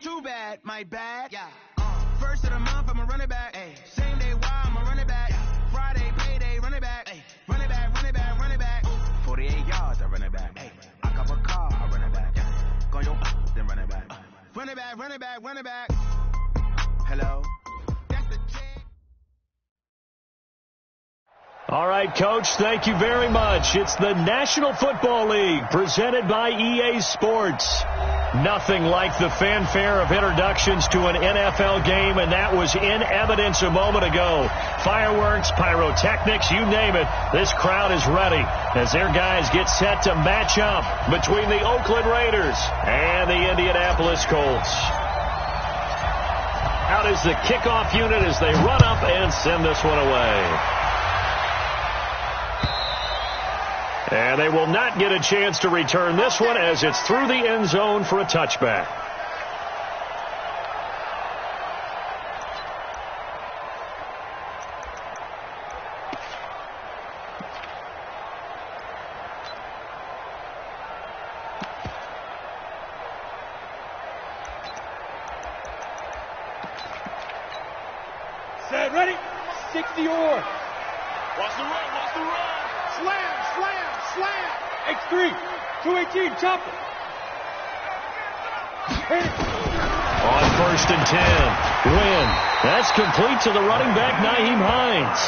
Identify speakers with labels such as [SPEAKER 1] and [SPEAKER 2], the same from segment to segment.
[SPEAKER 1] Too bad, my bad. Yeah. First of the month, I'ma run it back. Ay. Same day, why I'ma run it back. Friday, payday, run it back. Ay. Run it back, run it back, run it back. 48 yards, I run it back. Ay. I cop a car, I run it back. Go your then run it back. Run it back, run it back, run it back. Hello. That's the check.
[SPEAKER 2] All right, Coach, thank you very much. It's the National Football League presented by EA Sports. Nothing like the fanfare of introductions to an NFL game, and that was in evidence a moment ago. Fireworks, pyrotechnics, you name it. This crowd is ready as their guys get set to match up between the Oakland Raiders and the Indianapolis Colts. Out is the kickoff unit as they run up and send this one away. And they will not get a chance to return this one as it's through the end zone for a touchback.
[SPEAKER 3] Set, ready, 60-yard. Watch the run, watch the run. Slam, slam, slam. X3, 218, chop it.
[SPEAKER 2] On 1st and 10, Wynn. That's complete to the running back, Nyheim Hines.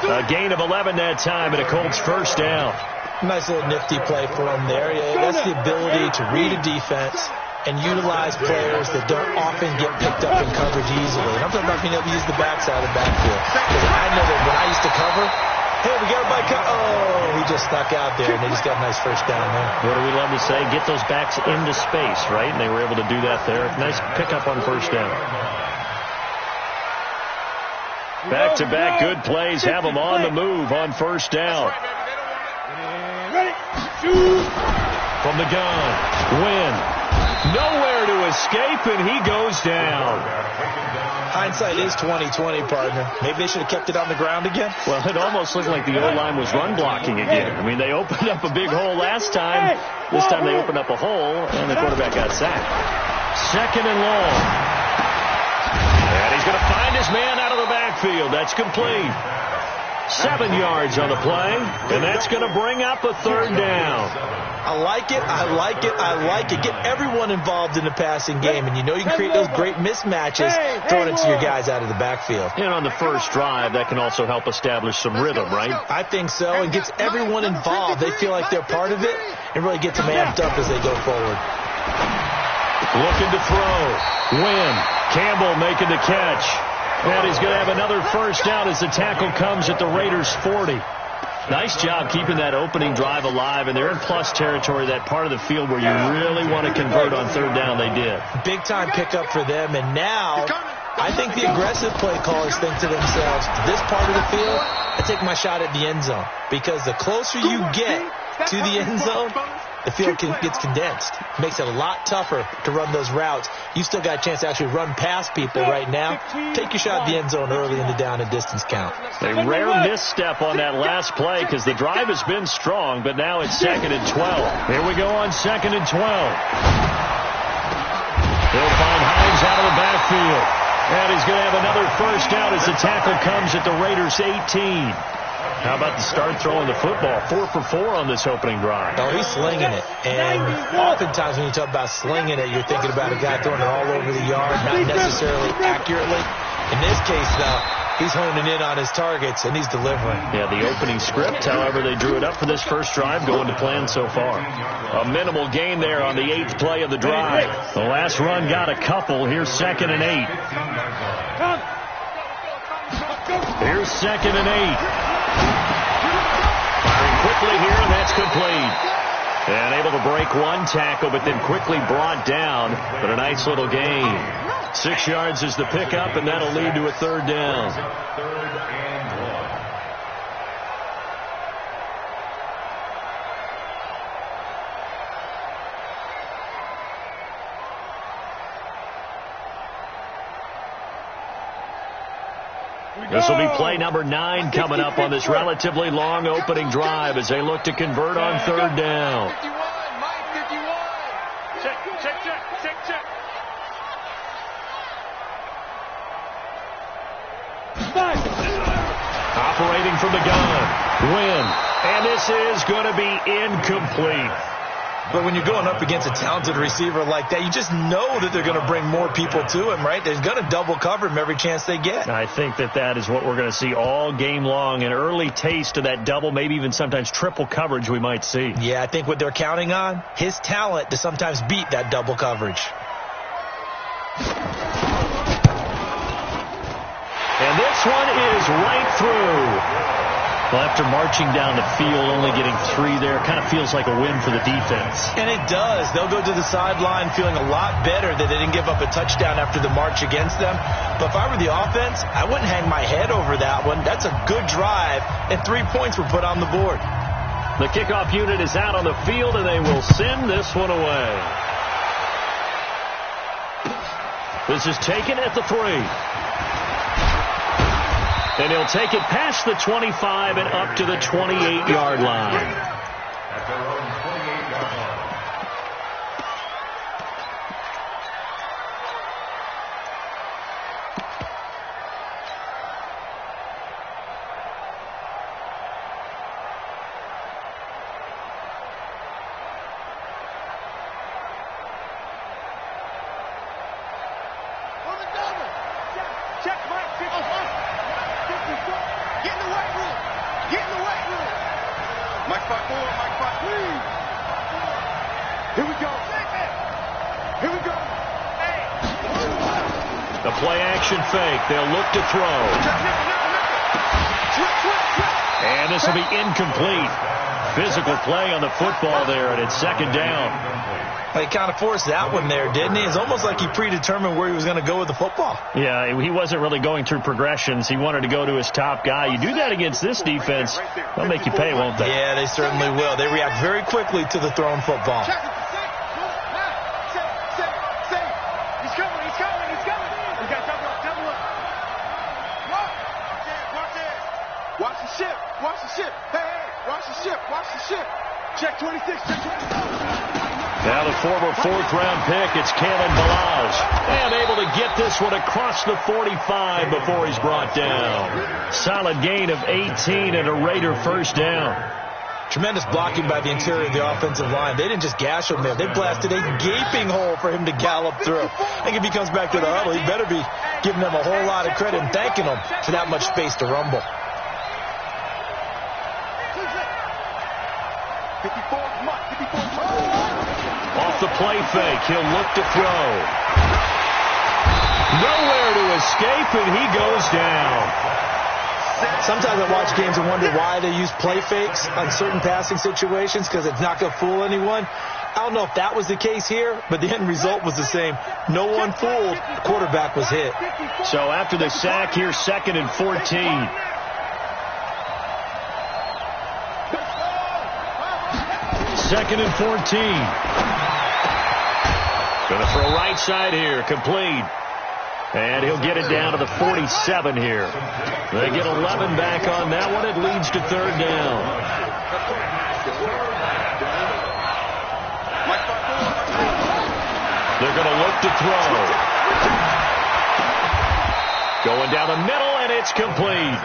[SPEAKER 2] A gain of 11 that time and a Colts first down.
[SPEAKER 4] Nice little nifty play for him there. Yeah, that's the ability to read a defense and utilize players that don't often get picked up in coverage easily. And I'm talking about being able to use the backside of the backfield. Because I know that when I used to cover, hey, we got a bike. Oh, he just stuck out there, and they just got a nice first down there.
[SPEAKER 2] What do we love to say? Get those backs into space, right? And they were able to do that there. Nice pickup on first down. Back-to-back good plays have them on the move on first down.
[SPEAKER 3] Ready, shoot.
[SPEAKER 2] From the gun, Wynn. Nowhere to escape, and he goes down.
[SPEAKER 4] Hindsight is 20/20, partner. Maybe they should have kept it on the ground again.
[SPEAKER 2] Well, it almost looked like the O-line was run blocking again. I mean, they opened up a big hole last time. This time they opened up a hole, and the quarterback got sacked. 2nd and long. And he's going to find his man out of the backfield. That's complete. 7 yards on the play, and that's going to bring up a 3rd down.
[SPEAKER 4] I like it, I like it, I like it. Get everyone involved in the passing game, and you know you can create those great mismatches throwing it to your guys out of the backfield.
[SPEAKER 2] And on the first drive, that can also help establish some rhythm, right?
[SPEAKER 4] I think so, and gets everyone involved. They feel like they're part of it and really get them amped up as they go forward.
[SPEAKER 2] Looking to throw. Wynn. Campbell making the catch. And he's going to have another first down as the tackle comes at the Raiders' 40. Nice job keeping that opening drive alive, and they're in plus territory, that part of the field where you really want to convert on 3rd down. They did.
[SPEAKER 4] Big-time pickup for them, and now I think the aggressive play callers think to themselves, this part of the field, I take my shot at the end zone, because the closer you get to the end zone, the field gets condensed. Makes it a lot tougher to run those routes. You still got a chance to actually run past people right now. Take your shot at the end zone early in the down and distance count.
[SPEAKER 2] A rare misstep on that last play because the drive has been strong, but now it's 2nd and 12. Here we go on 2nd and 12. They'll find Hines out of the backfield. And he's going to have another first down as the tackle comes at the Raiders' 18. How about the start throwing the football? 4 for 4 on this opening drive.
[SPEAKER 4] Oh, he's slinging it. And oftentimes when you talk about slinging it, you're thinking about a guy throwing it all over the yard, not necessarily accurately. In this case, though, he's honing in on his targets, and he's delivering.
[SPEAKER 2] Yeah, the opening script, however, they drew it up for this first drive, going to plan so far. A minimal gain there on the 8th play of the drive. The last run got a couple. Here's 2nd and 8. Here's 2nd and 8. Firing quickly here, and that's complete. And able to break one tackle, but then quickly brought down. But a nice little gain. 6 yards is the pickup, and that'll lead to a 3rd down. This will be play number 9 coming up on this relatively long opening drive as they look to convert on 3rd down.
[SPEAKER 3] Check. Check.
[SPEAKER 2] Operating from the gun. Win. And this is going to be incomplete.
[SPEAKER 4] But when you're going up against a talented receiver like that, you just know that they're going to bring more people to him, right? They're going to double cover him every chance they get.
[SPEAKER 2] I think that is what we're going to see all game long. An early taste of that double, maybe even sometimes triple coverage we might see.
[SPEAKER 4] Yeah, I think what they're counting on, his talent to sometimes beat that double coverage.
[SPEAKER 2] And this one is right through. Well, after marching down the field, only getting 3 there, kind of feels like a win for the defense.
[SPEAKER 4] And it does. They'll go to the sideline feeling a lot better that they didn't give up a touchdown after the march against them. But if I were the offense, I wouldn't hang my head over that one. That's a good drive, and 3 points were put on the board.
[SPEAKER 2] The kickoff unit is out on the field, and they will send this one away. This is taken at the 3. And he'll take it past the 25 and up to the 28-yard line.
[SPEAKER 5] At their own 28-yard line.
[SPEAKER 2] The play-action fake. They'll look to throw. And this will be incomplete. Physical play on the football there, and it's second down.
[SPEAKER 4] He kind of forced that one there, didn't he? It's almost like he predetermined where he was going to go with the football.
[SPEAKER 2] Yeah, he wasn't really going through progressions. He wanted to go to his top guy. You do that against this defense, they'll make you pay, won't they?
[SPEAKER 4] Yeah, they certainly will. They react very quickly to the thrown football.
[SPEAKER 3] Watch the ship. Check 26.
[SPEAKER 2] Now the former 4th-round pick, it's Kalen Balazs. And able to get this one across the 45 before he's brought down. Solid gain of 18 and a Raider first down.
[SPEAKER 4] Tremendous blocking by the interior of the offensive line. They didn't just gash him there. They blasted a gaping hole for him to gallop through. I think if he comes back to the huddle, he better be giving them a whole lot of credit and thanking them for that much space to rumble.
[SPEAKER 3] 54.
[SPEAKER 2] Off the play fake, he'll look to throw. Nowhere to escape, and he goes down.
[SPEAKER 4] Sometimes I watch games and wonder why they use play fakes on certain passing situations, because it's not going to fool anyone. I don't know if that was the case here, but the end result was the same. No one fooled. The quarterback was hit.
[SPEAKER 2] So after the sack here, 2nd and 14. Second and 14. Going to throw right side here. Complete. And he'll get it down to the 47 here. They get 11 back on that one. It leads to 3rd down. They're going to look to throw. Going down the middle, and it's complete.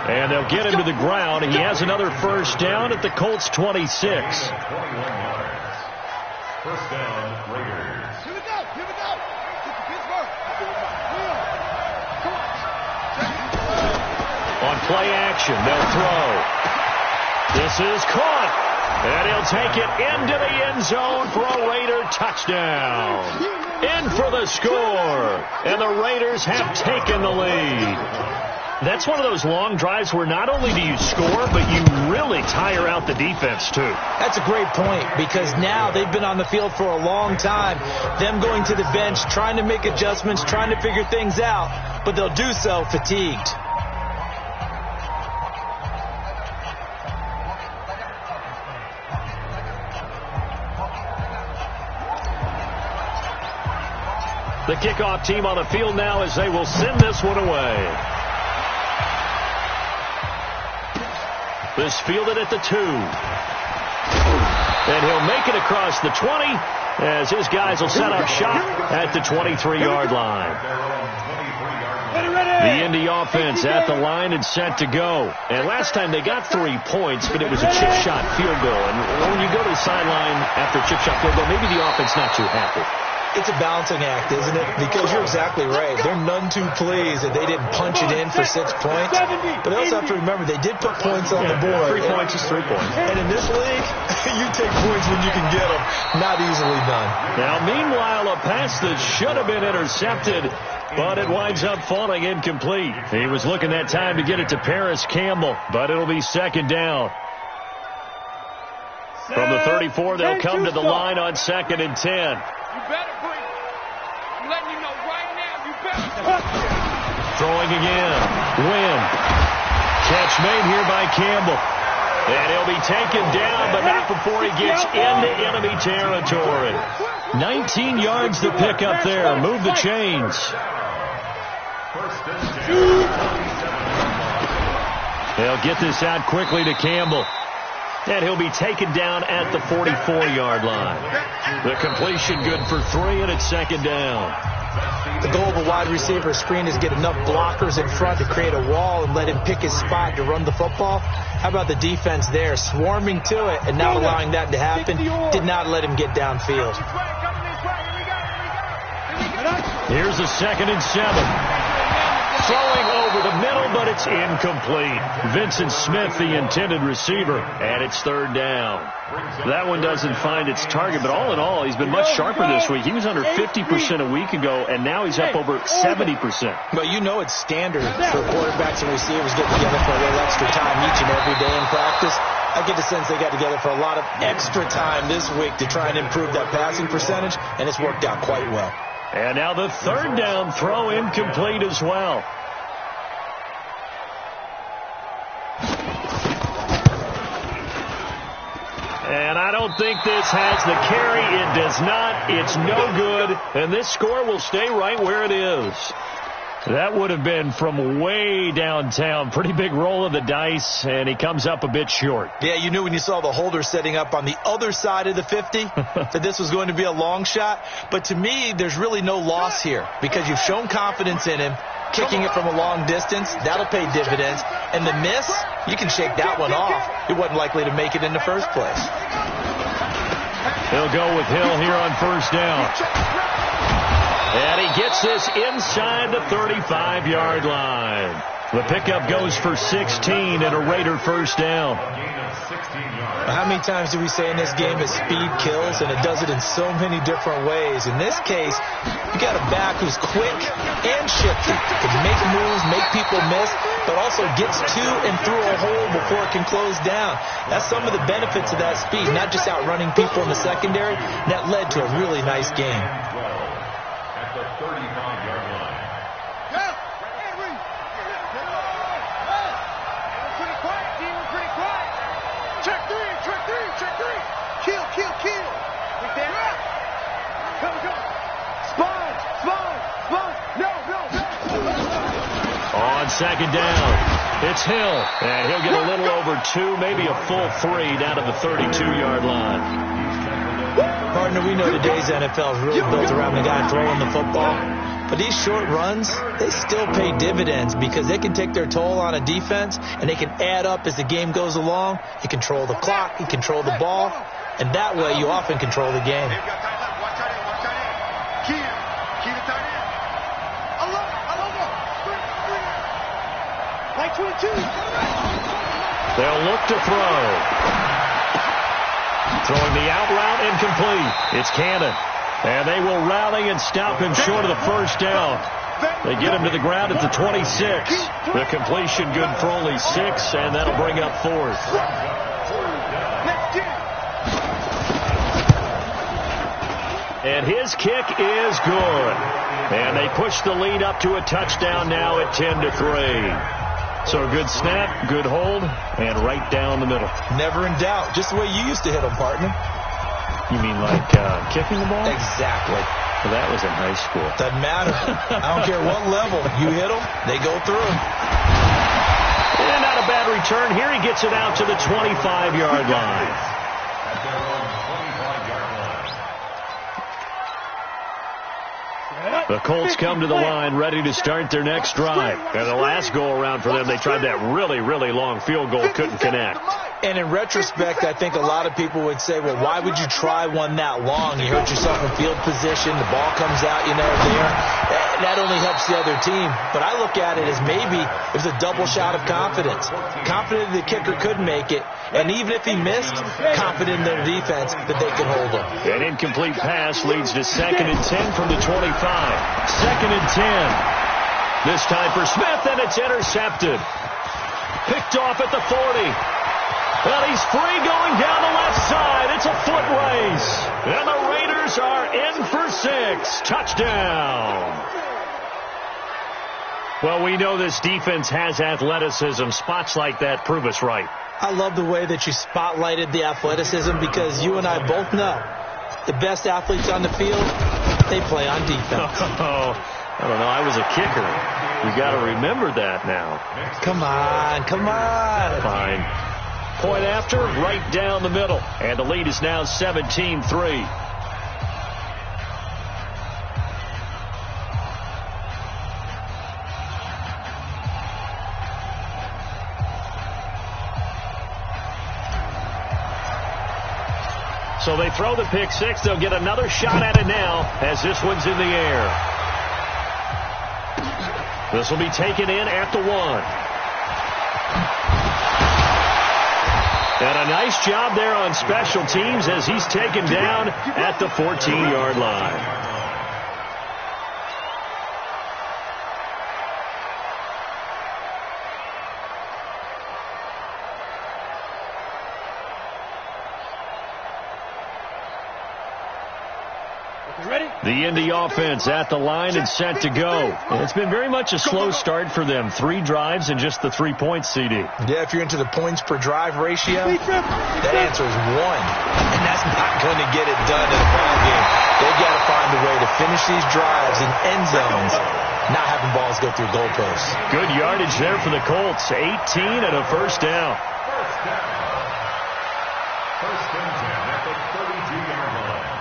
[SPEAKER 2] And they'll get him to the ground. He has another first down at the Colts 26.
[SPEAKER 5] first down, Raiders.
[SPEAKER 3] Here we go.
[SPEAKER 2] On play action, they'll throw. This is caught. And he'll take it into the end zone for a Raider touchdown. In for the score. And the Raiders have taken the lead. That's one of those long drives where not only do you score, but you really tire out the defense, too.
[SPEAKER 4] That's a great point, because now they've been on the field for a long time. Them going to the bench, trying to make adjustments, trying to figure things out, but they'll do so fatigued.
[SPEAKER 2] The kickoff team on the field now as they will send this one away. This fielded at the 2. And he'll make it across the 20 as his guys will set up shop at the 23-yard line. The Indy offense at the line and set to go. And last time they got 3 points, but it was a chip shot field goal. And when you go to the sideline after a chip shot field goal, maybe the offense not too happy.
[SPEAKER 4] It's a balancing act, isn't it? Because you're exactly right. They're none too pleased that they didn't punch it in for 6 points. But they also have to remember they did put points on the board.
[SPEAKER 2] 3 points is 3 points.
[SPEAKER 4] And in this league, you take points when you can get them. Not easily done.
[SPEAKER 2] Now, meanwhile, a pass that should have been intercepted, but it winds up falling incomplete. He was looking that time to get it to Paris Campbell, but it'll be second down. From the 34, they'll come to the line on 2nd and 10.
[SPEAKER 3] You better bring it. I'm letting you know right now, you better.
[SPEAKER 2] Throwing again. Wynn. Catch made here by Campbell. And he'll be taken down, but not before he gets into enemy territory. 19 yards to pick up there. Move the chains. They'll get this out quickly to Campbell. And he'll be taken down at the 44-yard line. The completion good for 3, and it's second down.
[SPEAKER 4] The goal of a wide receiver screen is get enough blockers in front to create a wall and let him pick his spot to run the football. How about the defense there, swarming to it and not allowing that to happen? Did not let him get downfield.
[SPEAKER 2] Here's a 2nd and 7. Throwing over the middle, but it's incomplete. Vincent Smith, the intended receiver, and it's 3rd down. That one doesn't find its target, but all in all, he's been much sharper this week. He was under 50% a week ago, and now he's up over 70%.
[SPEAKER 4] But you know it's standard for quarterbacks and receivers getting together for a little extra time each and every day in practice. I get the sense they got together for a lot of extra time this week to try and improve that passing percentage, and it's worked out quite well.
[SPEAKER 2] And now the 3rd down throw incomplete as well. And I don't think this has the carry. It does not. It's no good. And this score will stay right where it is. That would have been from way downtown. Pretty big roll of the dice, and he comes up a bit short.
[SPEAKER 4] Yeah, you knew when you saw the holder setting up on the other side of the 50 that this was going to be a long shot. But to me, there's really no loss here because you've shown confidence in him. Kicking it from a long distance, that'll pay dividends. And the miss, you can shake that one off. It wasn't likely to make it in the first place.
[SPEAKER 2] He'll go with Hill here on 1st down. And he gets this inside the 35-yard line. The pickup goes for 16 and a Raider 1st down.
[SPEAKER 4] How many times do we say in this game that speed kills, and it does it in so many different ways? In this case, you got a back who's quick and shifty, can make moves, make people miss, but also gets to and through a hole before it can close down. That's some of the benefits of that speed, not just outrunning people in the secondary. That led to a really nice game.
[SPEAKER 5] At the 35-yard line.
[SPEAKER 2] On 2nd down, it's Hill, and he'll get a little over 2, maybe a full 3 down to the 32-yard line.
[SPEAKER 4] Partner, we know today's NFL is really built around the guy throwing the football. But these short runs, they still pay dividends because they can take their toll on a defense, and they can add up as the game goes along. You control the clock, you control the ball, and that way you often control the game.
[SPEAKER 2] They'll look to throw. Throwing the out route incomplete. It's Cannon. And they will rally and stop him short of the 1st down. They get him to the ground at the 26. The completion good for only 6, and that'll bring up 4th. And his kick is good. And they push the lead up to a touchdown now at 10-3. So a good snap, good hold, and right down the middle.
[SPEAKER 4] Never in doubt. Just the way you used to hit them, partner.
[SPEAKER 2] You mean like kicking the ball?
[SPEAKER 4] Exactly.
[SPEAKER 2] Well, that was in high school.
[SPEAKER 4] Doesn't matter. I don't care what level. You hit them, they go through.
[SPEAKER 2] And not a bad return. Here he gets it out to the 25-yard line. The Colts come to the line ready to start their next drive. And the last go-around for them, they tried that really, really long field goal, couldn't connect.
[SPEAKER 4] And in retrospect, I think a lot of people would say, well, why would you try one that long? You hurt yourself in field position. The ball comes out, there. That only helps the other team. But I look at it as maybe it was a double shot of confidence. Confident the kicker could make it. And even if he missed, confident in their defense that they could hold him.
[SPEAKER 2] An incomplete pass leads to 2nd and 10 from the 25. 2nd and 10. This time for Smith, and it's intercepted. Picked off at the 40. Well, he's free going down the left side. It's a foot race. And the Raiders are in for 6. Touchdown. Well, we know this defense has athleticism. Spots like that prove us right.
[SPEAKER 4] I love the way that you spotlighted the athleticism because you and I both know the best athletes on the field, they play on defense.
[SPEAKER 2] Oh, I don't know. I was a kicker. We got to remember that now.
[SPEAKER 4] Come on.
[SPEAKER 2] Fine. Point after, right down the middle. And the lead is now 17-3. So they throw the pick six. They'll get another shot at it now as this one's in the air. This will be taken in at the 1. And a nice job there on special teams as he's taken down at the 14-yard line. The Indy offense at the line and set to go. It's been very much a slow start for them. 3 drives and just the 3 points, CD.
[SPEAKER 4] Yeah, if you're into the points per drive ratio, that answer is 1. And that's not going to get it done in a ball game. They've got to find a way to finish these drives in end zones, not having balls go through goalposts.
[SPEAKER 2] Good yardage there for the Colts. 18 and a first down.
[SPEAKER 5] First and 10 at the 32-yard line.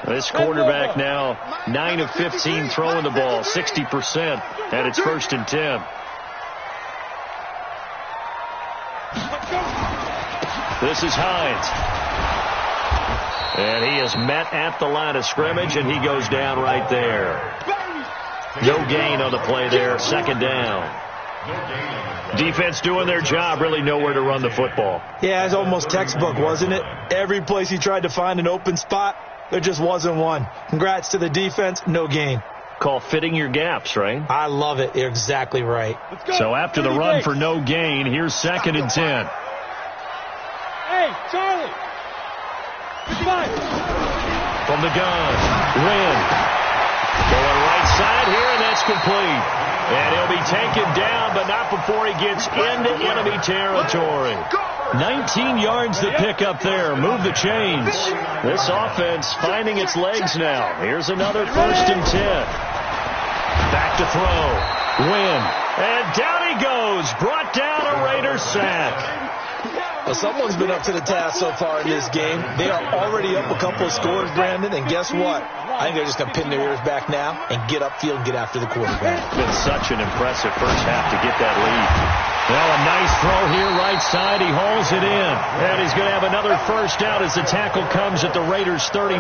[SPEAKER 2] This quarterback now 9 of 15 throwing the ball, 60%, and it's 1st and 10. This is Hines. And he is met at the line of scrimmage, and he goes down right there. No gain on the play there, 2nd down. Defense doing their job, really nowhere to run the football.
[SPEAKER 4] Yeah, it's almost textbook, wasn't it? Every place he tried to find an open spot, there just wasn't one. Congrats to the defense, no gain.
[SPEAKER 2] Call fitting your gaps, right?
[SPEAKER 4] I love it. You're exactly right.
[SPEAKER 2] So after the run for no gain, here's 2nd and 10.
[SPEAKER 3] Hey, Charlie!
[SPEAKER 2] From the gun, Wynn. Going right side here, and that's complete. And he'll be taken down, but not before he gets into enemy territory. 19 yards to pick up there. Move the chains. This offense finding its legs now. Here's another 1st and 10. Back to throw. Wynn. And down he goes. Brought down a Raider sack.
[SPEAKER 4] Well, someone's been up to the task so far in this game. They are already up a couple of scores, Brandon, and guess what? I think they're just going to pin their ears back now and get upfield and get after the quarterback.
[SPEAKER 2] It's been such an impressive first half to get that lead. Well, a nice throw here right side. He hauls it in. And he's going to have another first down as the tackle comes at the Raiders' 39.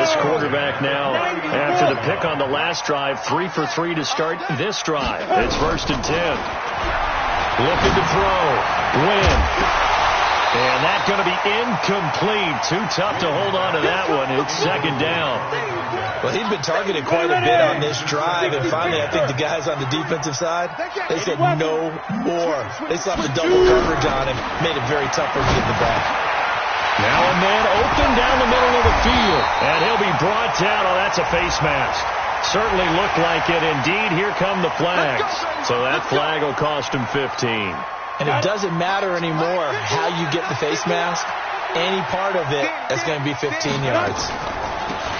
[SPEAKER 2] This quarterback now, after the pick on the last drive, 3 for 3 to start this drive. It's 1st and 10. Looking to throw. Wynn. And that's going to be incomplete. Too tough to hold on to that one. It's 2nd down.
[SPEAKER 4] Well, he's been targeted quite a bit on this drive, and finally I think the guys on the defensive side, they said no more. They slapped the double coverage on him, made it very tough for him to get the ball.
[SPEAKER 2] Now a man open down the middle of the field, and he'll be brought down. Oh, that's a face mask. Certainly looked like it. Indeed, here come the flags. So that flag will cost him 15.
[SPEAKER 4] And it doesn't matter anymore how you get the face mask. Any part of it, that's going to be 15 yards.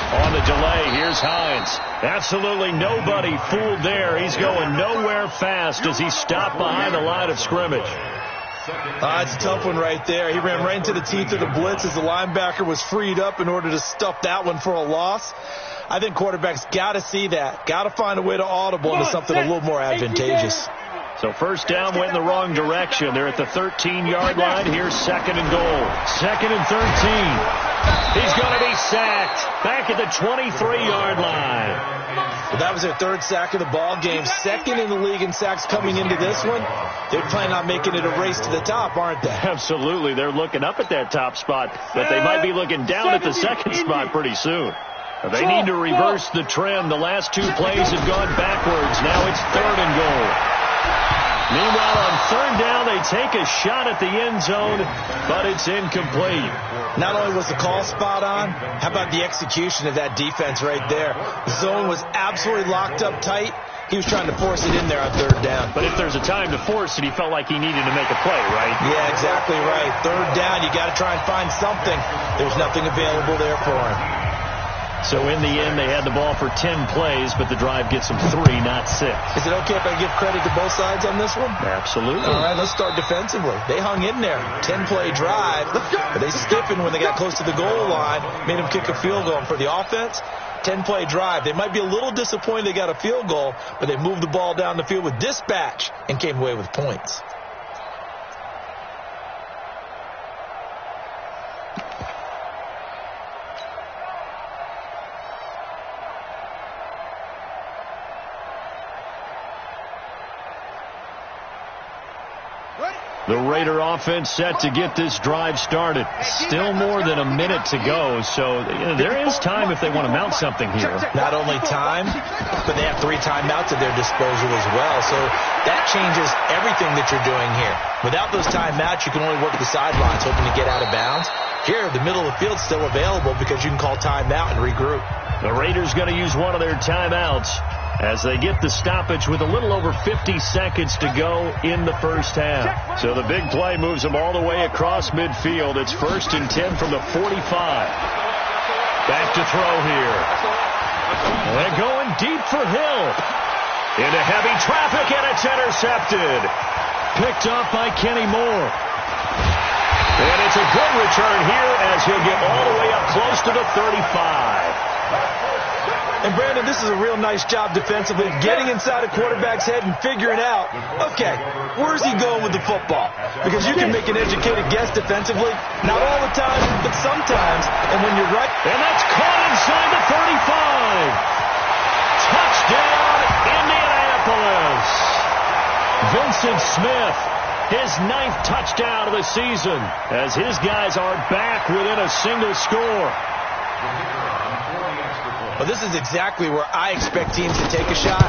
[SPEAKER 2] On the delay, here's Hines. Absolutely nobody fooled there. He's going nowhere fast as he stopped behind the line of scrimmage.
[SPEAKER 4] It's a tough one right there. He ran right into the teeth of the blitz as the linebacker was freed up in order to stuff that one for a loss. I think quarterbacks got to see that. Got to find a way to audible into something a little more advantageous.
[SPEAKER 2] So first down went in the wrong direction. They're at the 13-yard line. Here's second and goal. Second and 13. He's going to be sacked back at the 23-yard line.
[SPEAKER 4] Well, that was their third sack of the ball game. Second in the league in sacks coming into this one. They're planning on making it a race to the top, aren't they?
[SPEAKER 2] Absolutely. They're looking up at that top spot, but they might be looking down at the second spot pretty soon. They need to reverse the trend. The last two plays have gone backwards. Now it's third and goal. Meanwhile, on third down, they take a shot at the end zone, but it's incomplete.
[SPEAKER 4] Not only was the call spot on, how about the execution of that defense right there? The zone was absolutely locked up tight. He was trying to force it in there on third down.
[SPEAKER 2] But if there's a time to force it, he felt like he needed to make a play, right?
[SPEAKER 4] Yeah, exactly right. Third down, you got to try and find something. There's nothing available there for him.
[SPEAKER 2] So in the end, they had the ball for 10 plays, but the drive gets them 3, not 6.
[SPEAKER 4] Is it okay if I give credit to both sides on this one?
[SPEAKER 2] Absolutely.
[SPEAKER 4] All right, let's start defensively. They hung in there. 10-play drive, but they stiffened when they got close to the goal line, made them kick a field goal. And for the offense, 10-play drive. They might be a little disappointed they got a field goal, but they moved the ball down the field with dispatch and came away with points.
[SPEAKER 2] The Raider offense set to get this drive started. Still more than a minute to go, so there is time if they want to mount something here.
[SPEAKER 4] Not only time, but they have 3 timeouts at their disposal as well, so that changes everything that you're doing here. Without those timeouts, you can only work the sidelines, hoping to get out of bounds. Here, the middle of the field's still available because you can call timeout and regroup.
[SPEAKER 2] The Raiders going to use one of their timeouts as they get the stoppage with a little over 50 seconds to go in the first half. So the big play moves them all the way across midfield. It's first and 10 from the 45. Back to throw here. They're going deep for Hill. Into heavy traffic, and it's intercepted. Picked off by Kenny Moore. And it's a good return here as he'll get all the way up close to the 35.
[SPEAKER 4] And, Brandon, this is a real nice job defensively, getting inside a quarterback's head and figuring out, okay, where's he going with the football? Because you can make an educated guess defensively, not all the time, but sometimes. And when you're right.
[SPEAKER 2] And that's caught inside the 35. Touchdown, Indianapolis. Vincent Smith, his 9th touchdown of the season, as his guys are back within a single score.
[SPEAKER 4] Well, this is exactly where I expect teams to take a shot.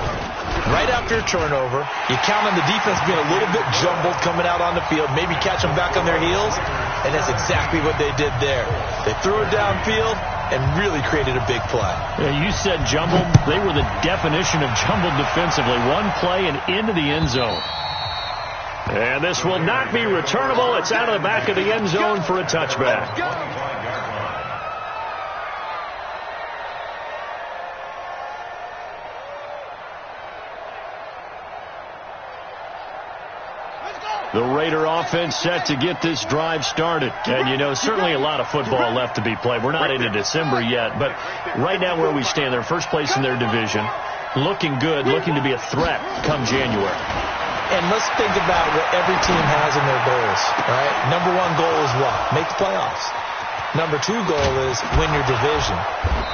[SPEAKER 4] Right after a turnover, you count on the defense being a little bit jumbled coming out on the field, maybe catch them back on their heels, and that's exactly what they did there. They threw it downfield and really created a big play.
[SPEAKER 2] Yeah, you said jumbled. They were the definition of jumbled defensively. One play and into the end zone. And this will not be returnable. It's out of the back of the end zone for a touchback. The Raider offense set to get this drive started. And, you know, certainly a lot of football left to be played. We're not into December yet, but right now where we stand, they're first place in their division. Looking good, looking to be a threat come January.
[SPEAKER 4] And let's think about what every team has in their goals, right? Number 1 goal is what? Make the playoffs. Number 2 goal is win your division.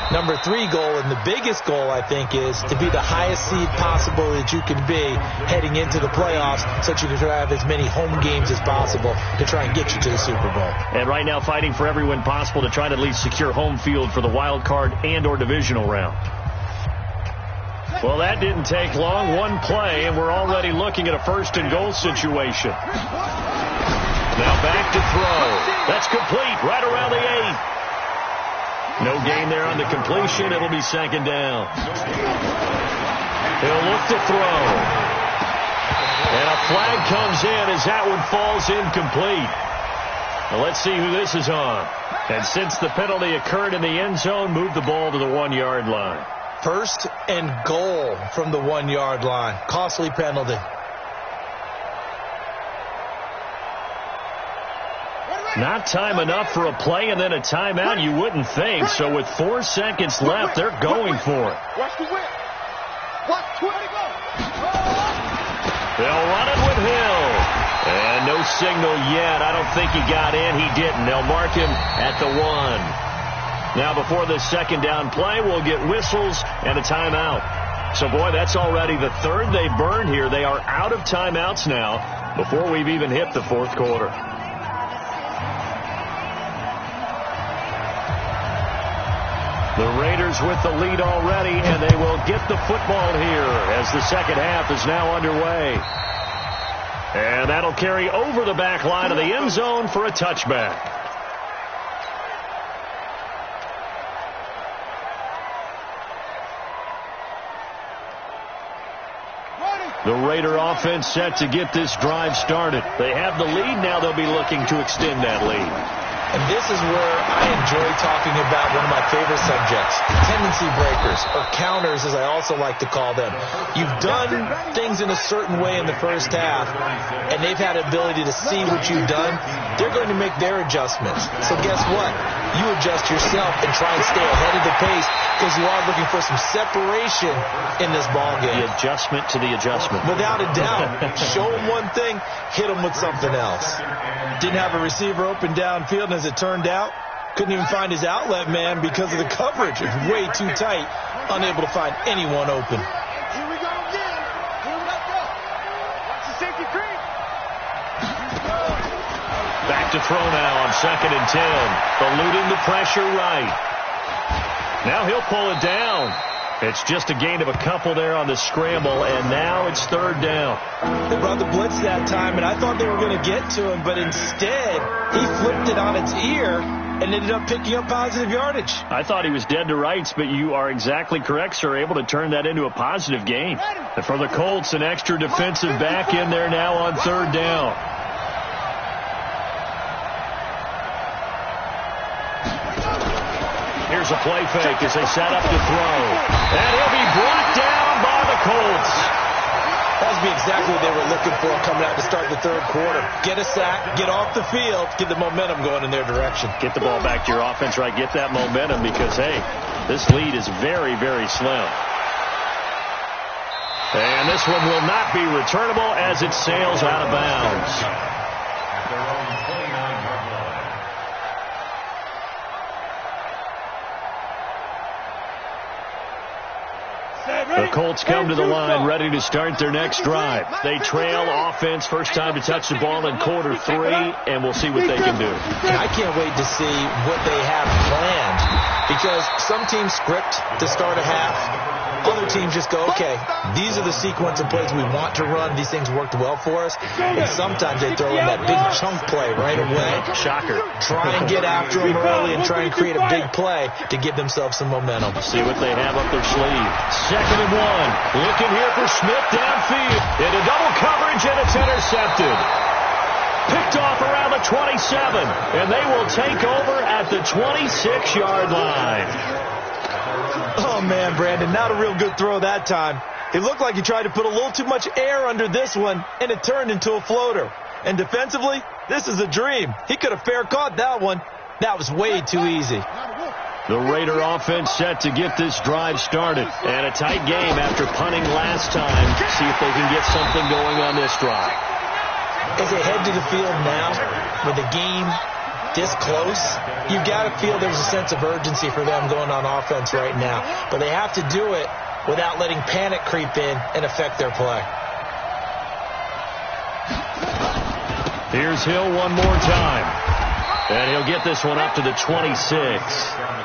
[SPEAKER 4] Number 3 goal, and the biggest goal, I think, is to be the highest seed possible that you can be heading into the playoffs so that you can have as many home games as possible to try and get you to the Super Bowl.
[SPEAKER 2] And right now fighting for every win possible to try to at least secure home field for the wild card and or divisional round. Well, that didn't take long. One play, and we're already looking at a first and goal situation. Now back to throw. That's complete right around the 8. No gain there on the completion. It'll be second down. He'll look to throw. And a flag comes in as that one falls incomplete. Well, let's see who this is on. And since the penalty occurred in the end zone, move the ball to the 1-yard line.
[SPEAKER 4] First and goal from the 1-yard line. Costly penalty.
[SPEAKER 2] Not time enough for a play and then a timeout, you wouldn't think. So with 4 seconds left, they're going for it.
[SPEAKER 3] Watch the whip. Watch 20 go.
[SPEAKER 2] They'll run it with Hill. And no signal yet. I don't think he got in. He didn't. They'll mark him at the 1. Now before the second down play, we'll get whistles and a timeout. So, boy, that's already the third they burned here. They are out of timeouts now before we've even hit the fourth quarter. The Raiders with the lead already, and they will get the football here as the second half is now underway. And that'll carry over the back line of the end zone for a touchback. The Raider offense set to get this drive started. They have the lead. Now they'll be looking to extend that lead.
[SPEAKER 4] And this is where I enjoy talking about one of my favorite subjects, tendency breakers, or counters as I also like to call them. You've done things in a certain way in the first half, and they've had ability to see what you've done. They're going to make their adjustments. So guess what? You adjust yourself and try and stay ahead of the pace because you are looking for some separation in this ball game.
[SPEAKER 2] The adjustment to the adjustment.
[SPEAKER 4] Without a doubt. Show them one thing, hit them with something else. Didn't have a receiver open downfield, and as it turned out, couldn't even find his outlet man because of the coverage. It was way too tight, unable to find anyone open.
[SPEAKER 3] Here we go again. Here we go. Watch the safety creep.
[SPEAKER 2] Back to throw now on 2nd and 10. Eluding the pressure right. Now he'll pull it down. It's just a gain of a couple there on the scramble, and now it's 3rd down.
[SPEAKER 4] They brought the blitz that time, and I thought they were going to get to him, but instead he flipped it on its ear and ended up picking up positive yardage.
[SPEAKER 2] I thought he was dead to rights, but you are exactly correct, sir, able to turn that into a positive gain. And for the Colts, an extra defensive back in there now on 3rd down. Here's a play fake as they set up to throw. And he'll be brought down by the Colts.
[SPEAKER 4] That would be exactly what they were looking for coming out to start the 3rd quarter. Get a sack, get off the field, get the momentum going in their direction.
[SPEAKER 2] Get the ball back to your offense, right? Get that momentum because, hey, this lead is very, very slim. And this one will not be returnable as it sails out of bounds.
[SPEAKER 5] At their own 29-yard line.
[SPEAKER 2] The Colts come to the line ready to start their next drive. They trail offense, first time to touch the ball in quarter 3, and we'll see what they can do.
[SPEAKER 4] And I can't wait to see what they have planned because some teams script to start a half. Other teams just go, okay, these are the sequence of plays we want to run. These things worked well for us. And sometimes they throw in that big chunk play right away.
[SPEAKER 2] Shocker.
[SPEAKER 4] Try and get after them early and try and create a big play to give themselves some momentum.
[SPEAKER 2] See what they have up their sleeve. 2nd and 1. Looking here for Smith downfield. Into double coverage, and it's intercepted. Picked off around the 27, and they will take over at the 26-yard line.
[SPEAKER 4] Oh, man, Brandon, not a real good throw that time. It looked like he tried to put a little too much air under this one, and it turned into a floater. And defensively, this is a dream. He could have fair caught that one. That was way too easy.
[SPEAKER 2] The Raider offense set to get this drive started. And a tight game after punting last time. See if they can get something going on this drive.
[SPEAKER 4] As they head to the field now, with the game this close, you've got to feel there's a sense of urgency for them going on offense right now. But they have to do it without letting panic creep in and affect their play.
[SPEAKER 2] Here's Hill one more time. And he'll get this one up to the 26.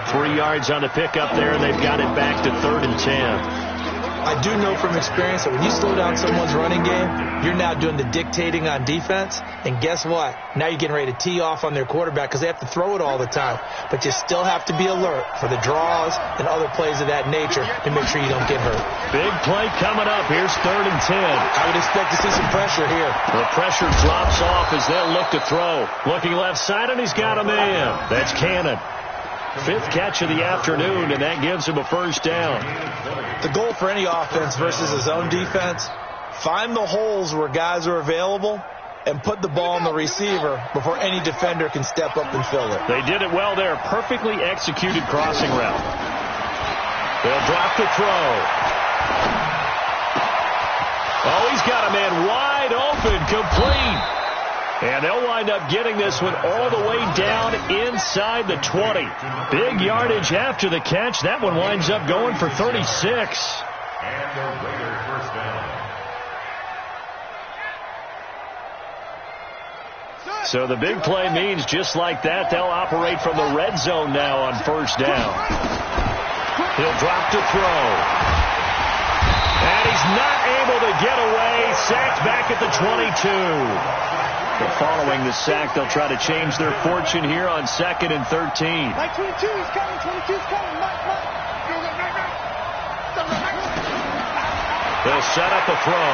[SPEAKER 2] 3 yards on the pickup there, and they've got it back to 3rd and 10.
[SPEAKER 4] I do know from experience that when you slow down someone's running game, you're now doing the dictating on defense. And guess what? Now you're getting ready to tee off on their quarterback because they have to throw it all the time. But you still have to be alert for the draws and other plays of that nature to make sure you don't get hurt.
[SPEAKER 2] Big play coming up. Here's 3rd and 10.
[SPEAKER 4] I would expect to see some pressure here.
[SPEAKER 2] The pressure drops off as they'll look to throw. Looking left side, and he's got a man. That's Cannon. 5th catch of the afternoon, and that gives him a 1st down.
[SPEAKER 4] The goal for any offense versus a zone defense, find the holes where guys are available and put the ball on the receiver before any defender can step up and fill it.
[SPEAKER 2] They did it well there. Perfectly executed crossing route. They'll drop the throw. Oh, he's got a man wide open, complete. And they'll wind up getting this one all the way down inside the 20. Big yardage after the catch. That one winds up going for 36.
[SPEAKER 5] And the Raiders first down.
[SPEAKER 2] So the big play means just like that, they'll operate from the red zone now on 1st down. He'll drop to throw. And he's not able to get away. Sacked back at the 22. Following the sack, they'll try to change their fortune here on 2nd and 13.
[SPEAKER 3] Mike 22 is coming. 22 is coming. Mike.
[SPEAKER 2] They'll set up a throw.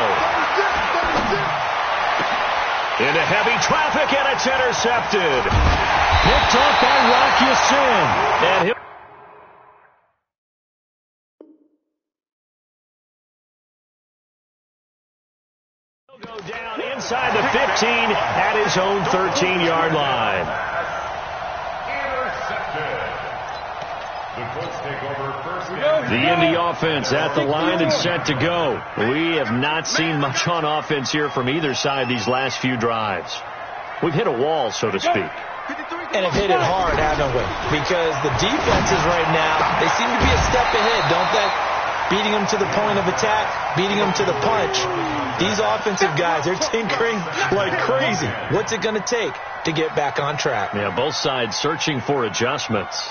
[SPEAKER 2] Into heavy traffic, and it's intercepted. Picked off by Rock Ya-Sin. And he'll go down inside the 15 at his own 13-yard line. The Indy offense at the line and set to go. We have not seen much on offense here from either side these last few drives. We've hit a wall, so to speak.
[SPEAKER 4] And have hit it hard, haven't we? Because the defenses right now, they seem to be a step ahead, don't they? Beating them to the point of attack, beating them to the punch. These offensive guys, they're tinkering like crazy. What's it going to take to get back on track?
[SPEAKER 2] Yeah, both sides searching for adjustments.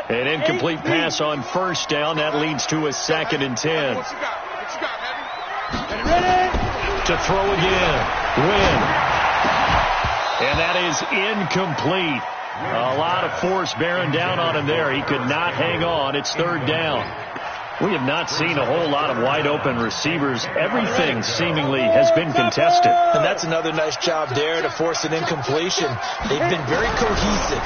[SPEAKER 2] An incomplete pass on 1st down. That leads to a 2nd and 10. To throw again. Win. And that is incomplete. A lot of force bearing down on him there. He could not hang on. It's 3rd down. We have not seen a whole lot of wide open receivers. Everything seemingly has been contested.
[SPEAKER 4] And that's another nice job there to force an incompletion. They've been very cohesive,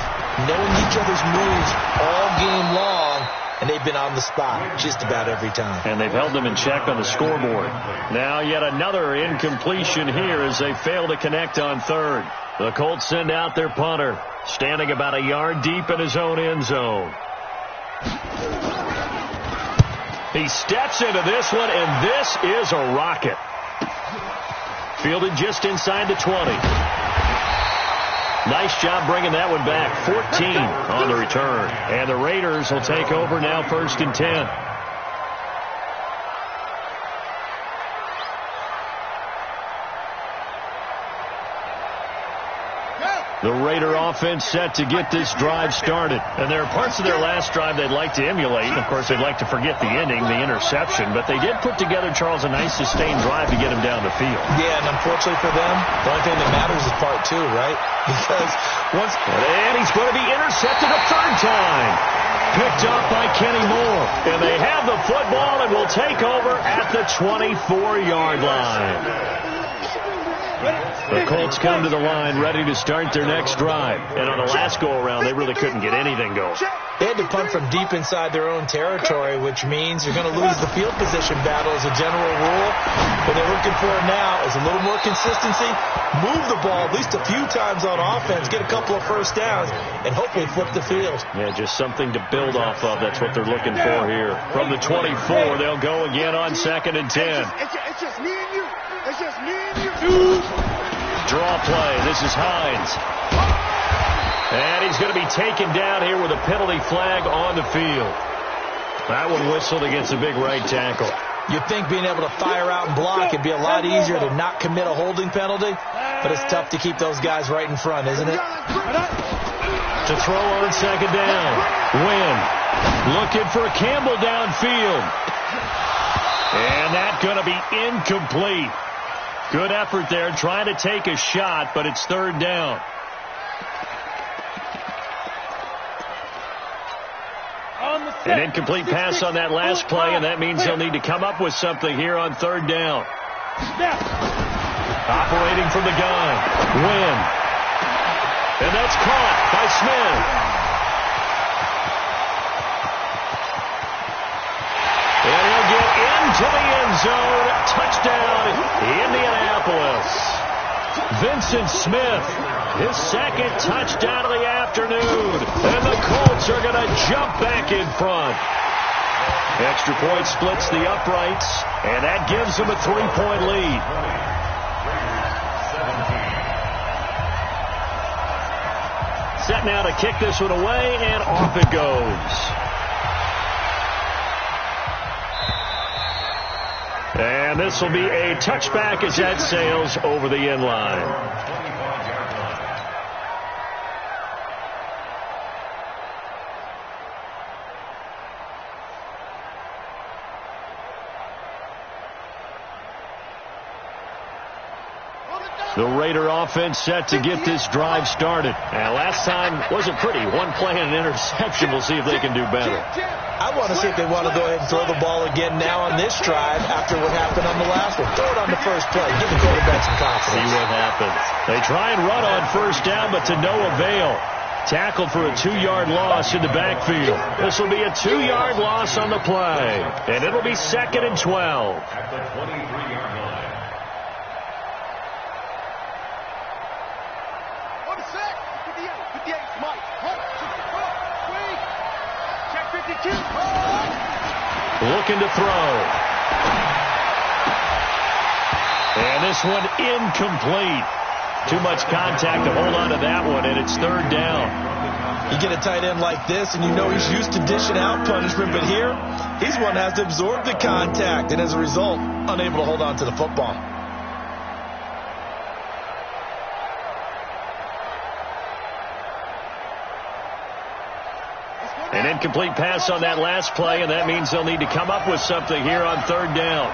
[SPEAKER 4] knowing each other's moves all game long, and they've been on the spot just about every time.
[SPEAKER 2] And they've held them in check on the scoreboard. Now yet another incompletion here as they fail to connect on 3rd. The Colts send out their punter, standing about a yard deep in his own end zone. He steps into this one, and this is a rocket. Fielded just inside the 20. Nice job bringing that one back. 14 on the return. And the Raiders will take over now 1st and 10. The Raider offense set to get this drive started. And there are parts of their last drive they'd like to emulate. And, of course, they'd like to forget the ending, the interception. But they did put together, Charles, a nice sustained drive to get him down the field.
[SPEAKER 4] Yeah, and unfortunately for them, the only thing that matters is part 2, right? Because once...
[SPEAKER 2] And he's going to be intercepted a 3rd time. Picked off by Kenny Moore. And they have the football and will take over at the 24-yard line. The Colts come to the line ready to start their next drive. And on the last go-around, they really couldn't get anything going.
[SPEAKER 4] They had to punt from deep inside their own territory, which means you're going to lose the field position battle as a general rule. What they're looking for now is a little more consistency, move the ball at least a few times on offense, get a couple of 1st downs, and hopefully flip the field.
[SPEAKER 2] Yeah, just something to build off of. That's what they're looking for here. From the 24, they'll go again on 2nd and 10.
[SPEAKER 3] It's just me and you. It's just me and you.
[SPEAKER 2] Draw play. This is Hines. And he's going to be taken down here with a penalty flag on the field. That one whistled against a big right tackle.
[SPEAKER 4] You'd think being able to fire out and block would be a lot easier to not commit a holding penalty, but it's tough to keep those guys right in front, isn't it?
[SPEAKER 2] To throw on second down. Wynn looking for Campbell downfield. And that's going to be incomplete. Good effort there trying to take a shot, but it's third down. An incomplete pass on that last play, and that means they'll need to come up with something here on third down. Operating from the gun. Wynn. And that's caught by Smith. And he'll get into the end zone. Touchdown, Indianapolis. Vincent Smith, his second touchdown of the afternoon. And the Colts are going to jump back in front. Extra point splits the uprights, and that gives them a 3-point lead. Set now to kick this one away, and off it goes. And this will be a touchback as that sails over the end line. The Raider offense set to get this drive started. And last time wasn't pretty. One play and an interception. We'll see if they can do better.
[SPEAKER 4] I want to see if they want to go ahead and throw the ball again now on this drive after what happened on the last one. Throw it on the first play. Give the quarterback some confidence.
[SPEAKER 2] See what happens. They try and run on first down, but to no avail. Tackled for a 2-yard loss in the backfield. This will be a 2-yard loss on the play. And it'll be 2nd and 12.
[SPEAKER 5] At the 23-yard line.
[SPEAKER 2] Looking to throw. And this one incomplete. Too much contact to hold on to that one, and it's third down.
[SPEAKER 4] You get a tight end like this, and you know he's used to dishing out punishment, but here, he's one that has to absorb the contact, and as a result, unable to hold on to the football.
[SPEAKER 2] An incomplete pass on that last play, and that means they'll need to come up with something here on third down.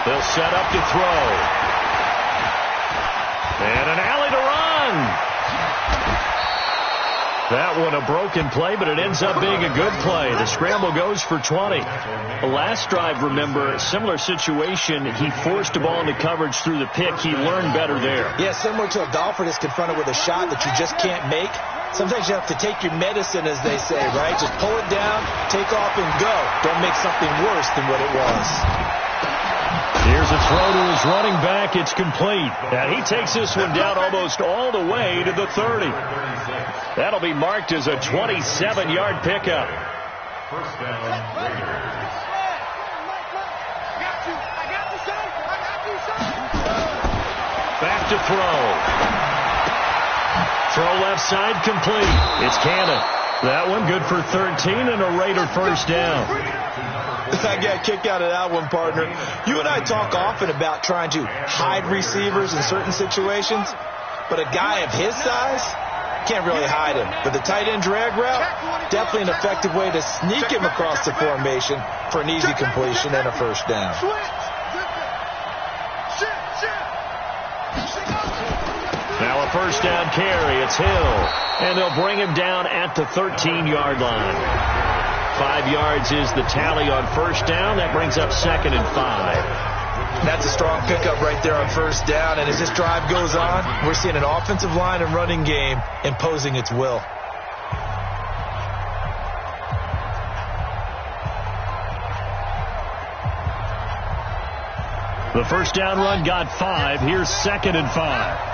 [SPEAKER 2] They'll set up to throw. And an alley to run. That one a broken play, but it ends up being a good play. The scramble goes for 20. The last drive, remember, similar situation. He forced the ball into coverage through the pick. He learned better there.
[SPEAKER 4] Yeah, similar to a golfer that's confronted with a shot that you just can't make. Sometimes you have to take your medicine, as they say, right? Just pull it down, take off, and go. Don't make something worse than what it was.
[SPEAKER 2] Here's a throw to his running back. It's complete. And he takes this one down almost all the way to the 30. That'll be marked as a 27-yard pickup.
[SPEAKER 5] First down, Raiders.
[SPEAKER 2] Back to throw. Throw left side complete. It's Cannon. That one good for 13 and a Raider first down.
[SPEAKER 4] I got a kick out of that one, partner. You and I talk often about trying to hide receivers in certain situations, but a guy of his size can't really hide him. But the tight end drag route, definitely an effective way to sneak him across the formation for an easy completion and a first down.
[SPEAKER 2] Now a first down carry. It's Hill. And they'll bring him down at the 13-yard line. 5 yards is the tally on first down. That brings up 2nd and 5.
[SPEAKER 4] That's a strong pickup right there on first down. And as this drive goes on, we're seeing an offensive line and running game imposing its will.
[SPEAKER 2] The first down run got 5. Here's 2nd and 5.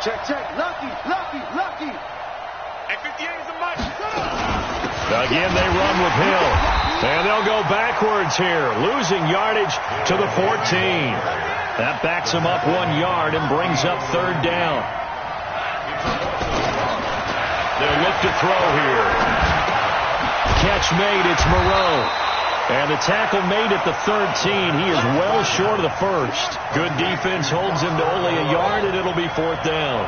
[SPEAKER 3] Check. Lucky. At 58 is a much.
[SPEAKER 2] Again, they run with Hill. And they'll go backwards here, losing yardage to the 14. That backs him up 1 yard and brings up 3rd down. They'll look to throw here. Catch made. It's Moreau. And the tackle made at the 13. He is well short of the first. Good defense holds him to only a yard, and it'll be 4th down.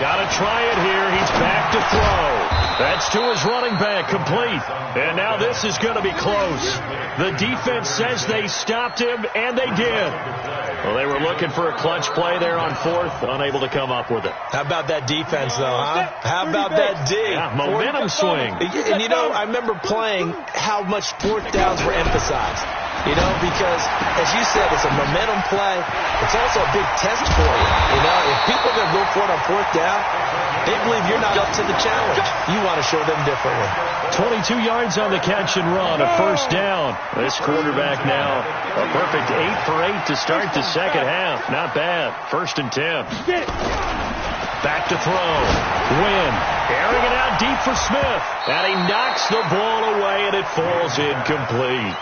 [SPEAKER 2] Got to try it here. He's back to throw. That's to his running back, complete. And now this is going to be close. The defense says they stopped him, and they did. Well, they were looking for a clutch play there on 4th, unable to come up with it.
[SPEAKER 4] How about that defense, though, huh? How about that D?
[SPEAKER 2] Yeah, momentum swing.
[SPEAKER 4] And, you know, I remember playing how much 4th downs were emphasized. You know, because, as you said, it's a momentum play. It's also a big test for you. You know, if people are going to go for it on 4th down, they believe you're not up to the challenge. You want to show them differently.
[SPEAKER 2] 22 yards on the catch and run, a 1st down. This quarterback now, a perfect 8 for 8 to start the second half. Not bad. 1st and 10. Back to throw. Wynn airing it out deep for Smith. And he knocks the ball away, and it falls incomplete.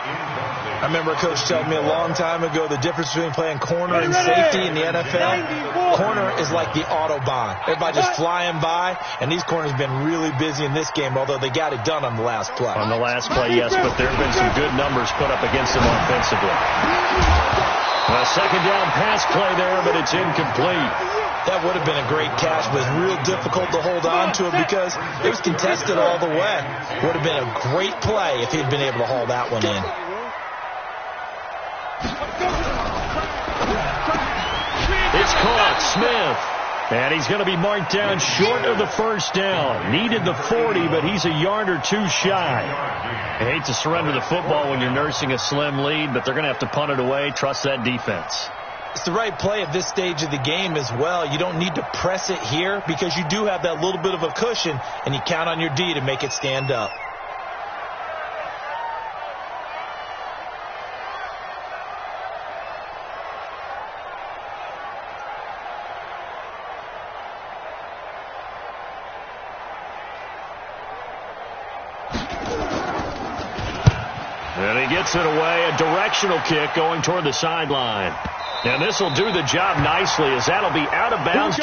[SPEAKER 4] I remember a coach telling me a long time ago the difference between playing corner and safety in the NFL. Corner is like the Autobahn. Everybody just flying by, and these corners have been really busy in this game, although they got it done on the last play.
[SPEAKER 2] On the last play, yes, but there have been some good numbers put up against them offensively. A 2nd down pass play there, but it's incomplete.
[SPEAKER 4] That would have been a great catch, but it's real difficult to hold on to it because it was contested all the way. Would have been a great play if he'd been able to haul that one in.
[SPEAKER 2] It's caught. Smith. And he's going to be marked down short of the 1st down. Needed the 40, but he's a yard or 2 shy. I hate to surrender the football when you're nursing a slim lead, but they're going to have to punt it away. Trust that defense.
[SPEAKER 4] It's the right play at this stage of the game as well. You don't need to press it here because you do have that little bit of a cushion, and you count on your D to make it stand up.
[SPEAKER 2] And he gets it away, a directional kick going toward the sideline. And this will do the job nicely as that'll be out of bounds.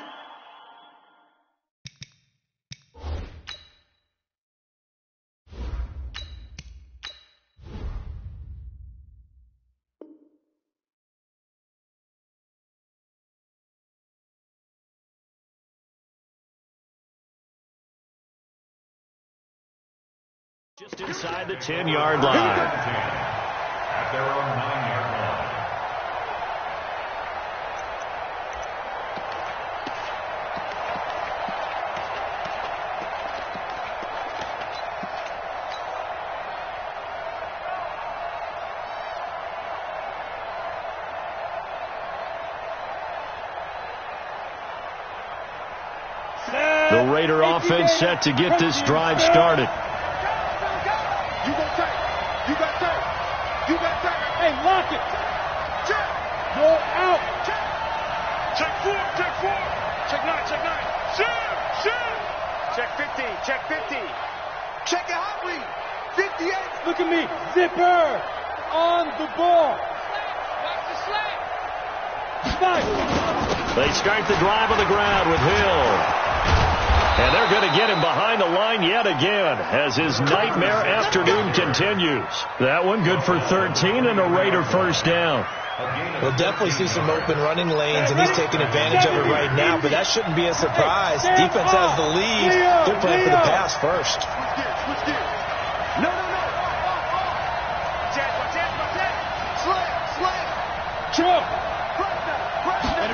[SPEAKER 2] Just inside the 10-yard line.
[SPEAKER 5] At their own 9-yard line.
[SPEAKER 2] The Raider offense set to get this drive started.
[SPEAKER 3] You got tape. You got tape. You got tape. Hey, lock it. Check. You're out. Check. Check 4. Check 4. Check 9. Check 9. Shoot. Check 50. Check 50. Check it hot lead. 58. Look at me. Zipper on the ball. Watch the slant. Spike.
[SPEAKER 2] They start the drive on the ground with Hill. And they're going to get him behind the line yet again as his nightmare afternoon continues. That one good for 13 and a Raider 1st down.
[SPEAKER 4] We'll definitely see some open running lanes, and he's taking advantage of it right now, but that shouldn't be a surprise. Defense has the lead. They're playing for the pass first.
[SPEAKER 3] Switch gears. No. Slam. Jump.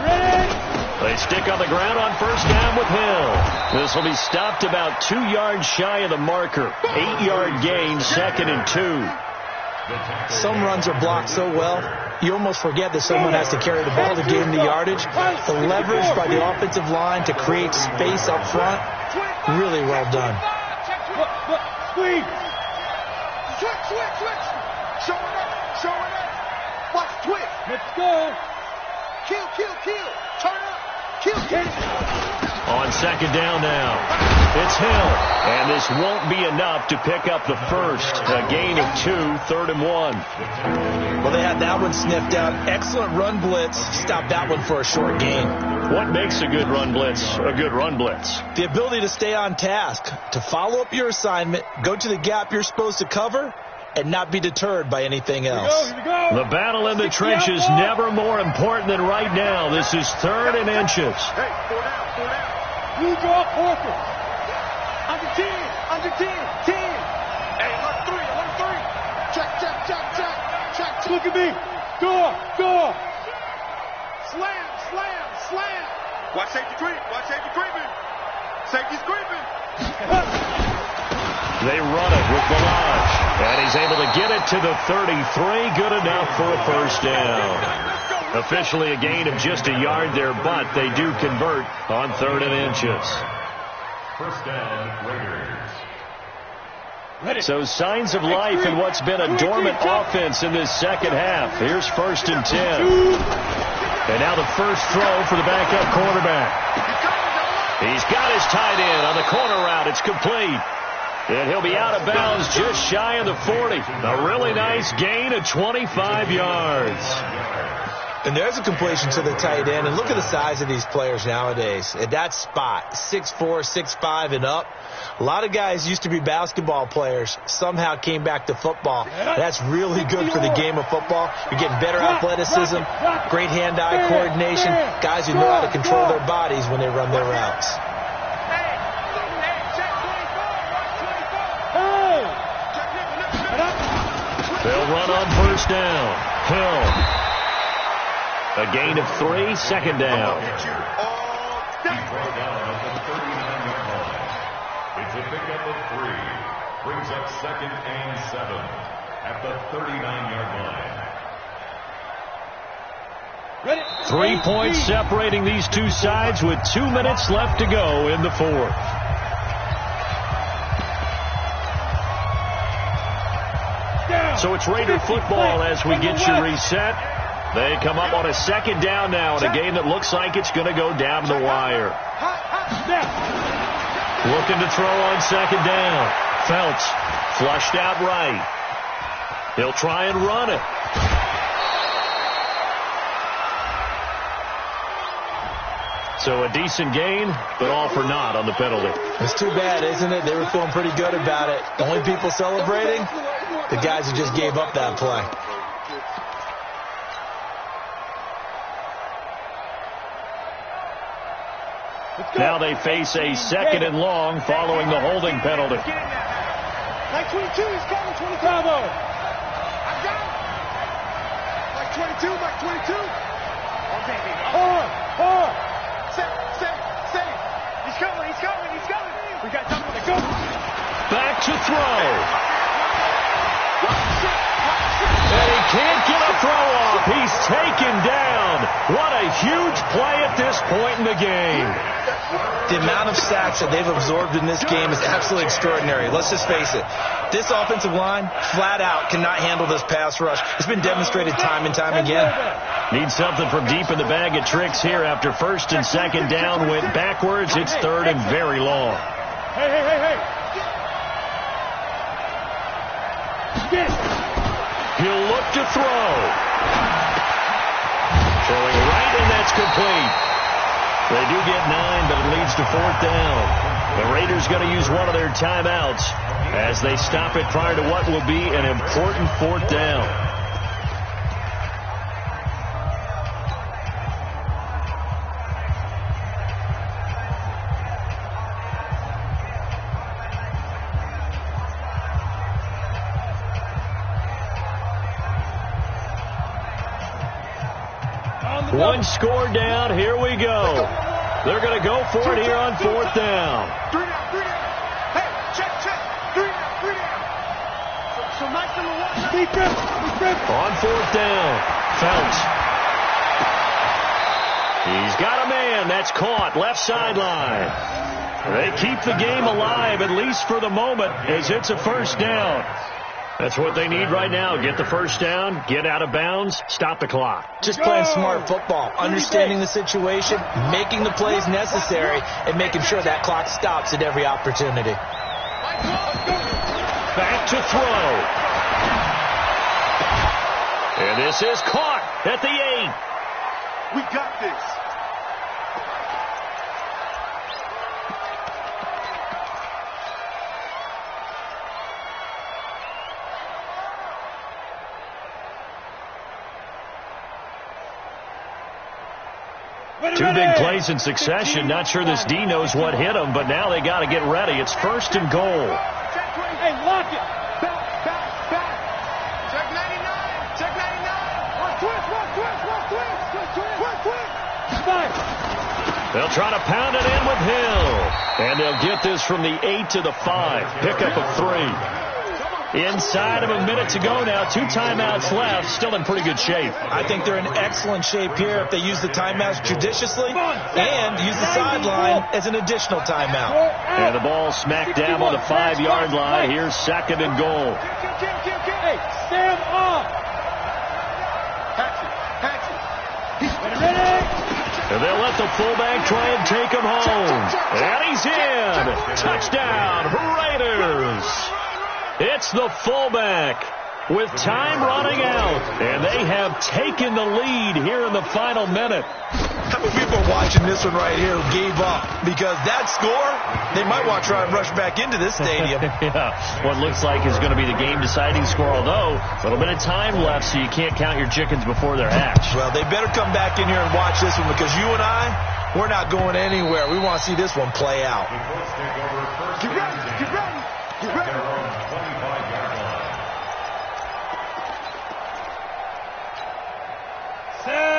[SPEAKER 3] Ready.
[SPEAKER 2] They stick on the ground on 1st down with Hill. This will be stopped about 2 yards shy of the marker. 8-yard gain, 2nd and 2.
[SPEAKER 4] Some runs are blocked so well, you almost forget that someone has to carry the ball to gain the yardage. The leverage by the offensive line to create space up front, really well done.
[SPEAKER 3] Switch. Show it up. Watch twist. Let's go. Kill, kill, kill. Turn up. Kill, kill.
[SPEAKER 2] On second down now, it's Hill. And this won't be enough to pick up the first. A gain of 2, 3rd and 1.
[SPEAKER 4] Well, they had that one sniffed out. Excellent run blitz. Stopped that one for a short gain.
[SPEAKER 2] What makes a good run blitz a good run blitz?
[SPEAKER 4] The ability to stay on task, to follow up your assignment, go to the gap you're supposed to cover, and not be deterred by anything else.
[SPEAKER 3] Here we go.
[SPEAKER 2] The battle in the trenches never more important than right now. This is 3rd and inches.
[SPEAKER 3] Hey, 4 down, 4 down. You draw quarter. Under 10, under 10, 10. Hey, look, 3, 1, 3. Check, check, check, check, check. Look at me. Go. Slam, slam, slam. Watch safety creep. Watch safety creeping. Safety's creeping.
[SPEAKER 2] They run it with Balaj. And he's able to get it to the 33. Good enough for a first down. Officially a gain of just a yard there, but they do convert on 3rd and inches.
[SPEAKER 5] First down, Raiders.
[SPEAKER 2] So signs of life in what's been a dormant offense in this second half. Here's 1st and 10. And now the first throw for the backup quarterback. He's got his tight end on the corner route. It's complete. And he'll be out of bounds just shy of the 40. A really nice gain of 25 yards.
[SPEAKER 4] And there's a completion to the tight end. And look at the size of these players nowadays. At that spot, 6'4", 6'5", and up. A lot of guys used to be basketball players, somehow came back to football. That's really good for the game of football. You're getting better athleticism, great hand-eye coordination, guys who know how to control their bodies when they run their routes.
[SPEAKER 2] They'll run on first down. Hill. A gain of 3, 2nd down.
[SPEAKER 5] He's brought down at the 39-yard line. It's a pickup of 3. Brings up 2nd and 7 at the 39-yard line.
[SPEAKER 3] Ready?
[SPEAKER 2] 3 points separating these two sides with 2 minutes left to go in the 4th. So it's Raider football as we get you reset. They come up on a 2nd down now in a game that looks like it's going to go down to the wire. Looking to throw on 2nd down. Phelps flushed out right. He'll try and run it. So a decent gain, but all for naught on the penalty.
[SPEAKER 4] It's too bad, isn't it? They were feeling pretty good about it. The only people celebrating, the guys who just gave up that play.
[SPEAKER 2] Now they face a 2nd and long following the holding penalty.
[SPEAKER 3] Like 22, he's coming, 25. I got him. Like 22, like 22. Okay, hard. Safe. He's coming. We got time to go.
[SPEAKER 2] Back to throw. And he can't get a throw off. He's taken down. What a huge play at this point in the game.
[SPEAKER 4] The amount of sacks that they've absorbed in this game is absolutely extraordinary. Let's just face it. This offensive line, flat out, cannot handle this pass rush. It's been demonstrated time and time again.
[SPEAKER 2] Need something from deep in the bag of tricks here after 1st and 2nd down went backwards. It's 3rd and very long.
[SPEAKER 3] Hey.
[SPEAKER 2] He'll look to throw. Throwing right, and that's complete. They do get 9, but it leads to 4th down. The Raiders going to use one of their timeouts as they stop it prior to what will be an important 4th down. One score down. Here we go. They're going to go for it here on 4th down.
[SPEAKER 3] 3 down. Hey, check. 3 down. So nice number 1. Defense.
[SPEAKER 2] On 4th down. Phelps. He's got a man. That's caught. Left sideline. They keep the game alive, at least for the moment, as it's a first down. That's what they need right now. Get the first down, get out of bounds, stop the clock.
[SPEAKER 4] Just playing smart football, understanding the situation, making the plays necessary, and making sure that clock stops at every opportunity.
[SPEAKER 2] Back to throw. And this is caught at the 8.
[SPEAKER 3] We got this.
[SPEAKER 2] Two big plays in succession. Not sure this D knows what hit him, but now they got to get ready. It's 1st and goal.
[SPEAKER 3] Hey, lock it. Back.
[SPEAKER 1] Check 99. Check 99.
[SPEAKER 3] One twist. Spike.
[SPEAKER 2] They'll try to pound it in with Hill. And they'll get this from the 8 to the 5. Pickup of 3. Inside of a minute to go now. 2 timeouts left. Still in pretty good shape.
[SPEAKER 4] I think they're in excellent shape here if they use the timeouts judiciously and use the sideline as an additional timeout.
[SPEAKER 2] And the ball smack dab on the 5-yard line. Here's 2nd and goal.
[SPEAKER 3] Hey, stand up. Patch it. Ready.
[SPEAKER 2] And they'll let the fullback try and take him home. And he's in. Touchdown, Raiders. It's the fullback with time running out. And they have taken the lead here in the final minute.
[SPEAKER 4] How many people are watching this one right here who gave up? Because that score, they might want to try and rush back into this stadium.
[SPEAKER 2] Yeah, what looks like is going to be the game-deciding score, although a little bit of time left, so you can't count your chickens before they're hatched.
[SPEAKER 4] Well, they better come back in here and watch this one because you and I, we're not going anywhere. We want to see this one play out.
[SPEAKER 3] Get ready.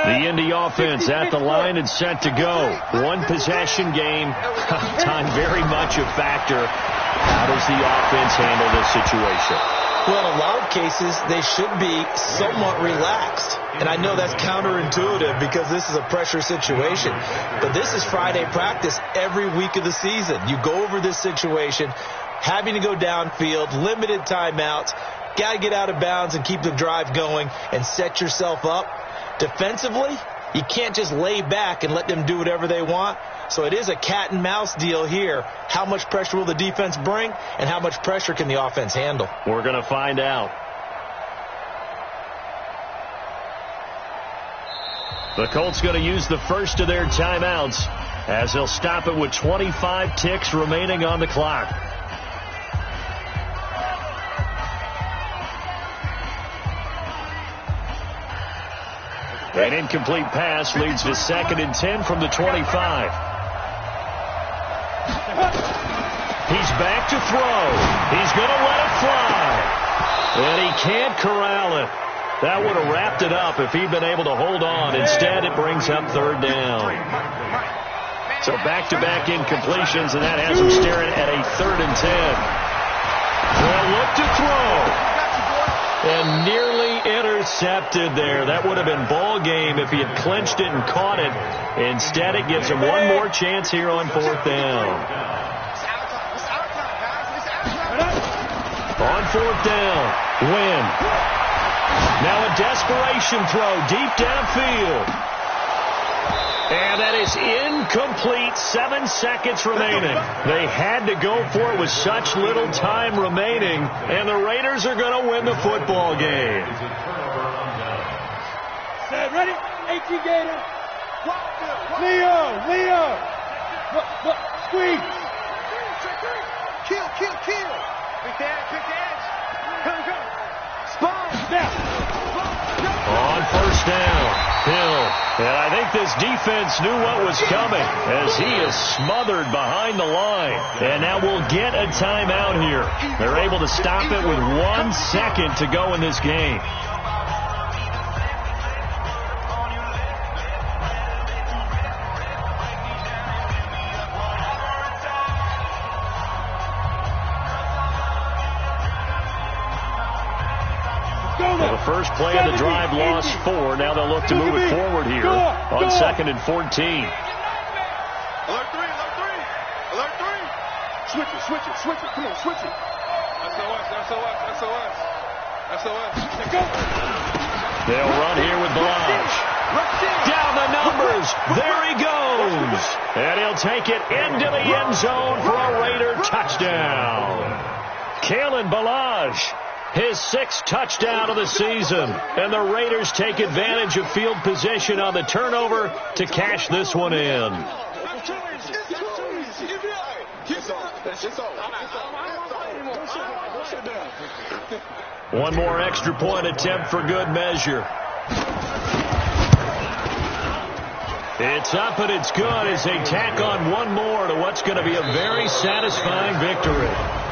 [SPEAKER 2] The Indy offense at the line and set to go. 1 possession game. Time very much a factor. How does the offense handle this situation?
[SPEAKER 4] Well, in a lot of cases, they should be somewhat relaxed. And I know that's counterintuitive because this is a pressure situation. But this is Friday practice every week of the season. You go over this situation, having to go downfield, limited timeouts, got to get out of bounds and keep the drive going and set yourself up. Defensively, you can't just lay back and let them do whatever they want. So it is a cat and mouse deal here. How much pressure will the defense bring, and how much pressure can the offense handle?
[SPEAKER 2] We're going to find out. The Colts going to use the first of their timeouts as they'll stop it with 25 ticks remaining on the clock. An incomplete pass leads to 2nd and 10 from the 25. He's back to throw. He's going to let it fly. And he can't corral it. That would have wrapped it up if he'd been able to hold on. Instead, it brings up 3rd down. So back-to-back incompletions, and that has him staring at a 3rd and 10. Well, look to throw. And nearly intercepted there. That would have been ball game if he had clinched it and caught it. Instead, it gives him one more chance here on 4th down. On 4th down, Wynn. Now a desperation throw deep downfield. And that is incomplete. 7 seconds remaining. They had to go for it with such little time remaining. And the Raiders are going to win the football game.
[SPEAKER 3] Set, ready? 18 Gator. Leo. Squeeze. Kill. Quick edge. Here we go. Spine. Snap.
[SPEAKER 2] On 1st down, Hill. And I think this defense knew what was coming as he is smothered behind the line. And now we'll get a timeout here. They're able to stop it with 1 second to go in this game. Well, the first play of the drive lost 4. Now they'll look to move it forward here on 2nd and 14.
[SPEAKER 3] Alert 3. Switch it. Come on, switch it. SOS.
[SPEAKER 2] They'll run here with Balazs. Down the numbers. There he goes. And he'll take it into the end zone for a Raider touchdown. Kalen Balazs, his 6th touchdown of the season. And the Raiders take advantage of field position on the turnover to cash this one in. One more extra point attempt for good measure. It's up and it's good as they tack on one more to what's going to be a very satisfying victory.